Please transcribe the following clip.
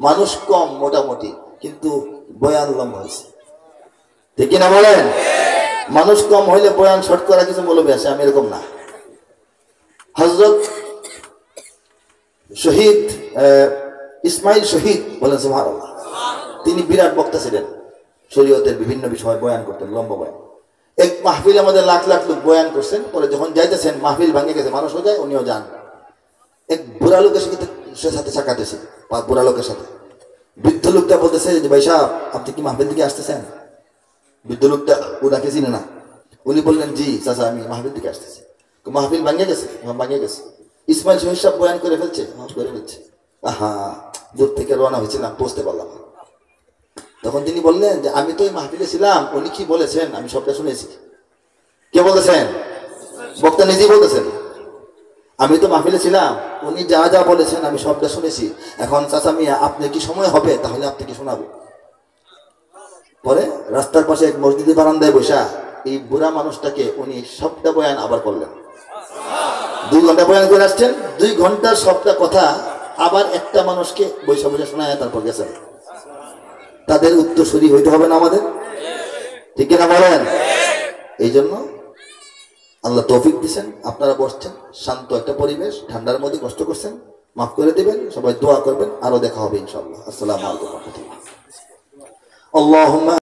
মানুষ কম মোটামুটি, কিন্তু বয়ান লম্বা হয়েছে, ঠিক কিনা বলেন? মানুষ কম হইলে বয়ান শর্ট করা কিছু মৌলবী আছে, আমি এরকম না। হযরত শহীদ ইসমাইল শহীদ বলেন সুবহানাল্লাহ, তিনি বিরাট বক্তা ছিলেন, শরীয়তের বিভিন্ন বিষয় বয়ান করতেন, লম্বা বয়ান। এক মাহফিল আমাদের লাখ লাখ লোক বয়ান করছেন, পরে যখন যাইতেছেন মাহফিল ভাঙে গেছে, মানুষও যায় উনিও যান। এক বুড়া লোকের সাথে সাক্ষাতেছে, বুড়া লোকের সাথে বৃদ্ধ লোকটা বলতেছে যে ভাই সাহেব আপনি কি মাহফিল থেকে আসতেছেন? বৃদ্ধ লোকটা ওনাকে চিনে না, উনি বললেন জি চাচা আমি মাহফিল থেকে আসতেছি। মাহফিল ভাঙে গেছে? ভাঙে গেছে। ইসমাইল শহীদ সাহেব বয়ান করে ফেলছে? করে ফেলছে। আহা, দূর থেকে রওনা হয়েছিলাম, পৌঁছতে পারলাম না। তখন তিনি বললেন যে আমি তো এই মাহফিলে ছিলাম, উনি কি বলেছেন আমি সবটা শুনেছি। কে বলতেছেন? বক্তা নিজেই বলতেছেন, আমি তো মাহফিলে ছিলাম, উনি যা যা বলেছেন আমি সবটা শুনেছি। এখন চাচা মিয়া আপনি কি সময় হবে তাহলে আপনাকে শোনাবো। পরে রাস্তার পাশে এক মসজিদের বারান্দায় বসা এই বুড়া মানুষটাকে উনি সবটা বয়ান আবার করলেন। 2 ঘন্টা বয়ান করে আসছেন, 2 ঘন্টার সবটা কথা আবার একটা মানুষকে বৈশা বৈশা শোনায় তারপর গেছেন। তাদের উত্তরসূরি হইতে হবে না আমাদের, ঠিক কিনা বলেন? এই জন্য আল্লাহ তৌফিক দিচ্ছেন, আপনারা বসছেন, শান্ত একটা পরিবেশ, ঠান্ডার মধ্যে কষ্ট করছেন, মাফ করে দিবেন, সবাই দোয়া করবেন, আরো দেখা হবে ইনশাআল্লাহ। আসসালামু আলাইকুম ওয়া রাহমাতুল্লাহ। আল্লাহুম্মা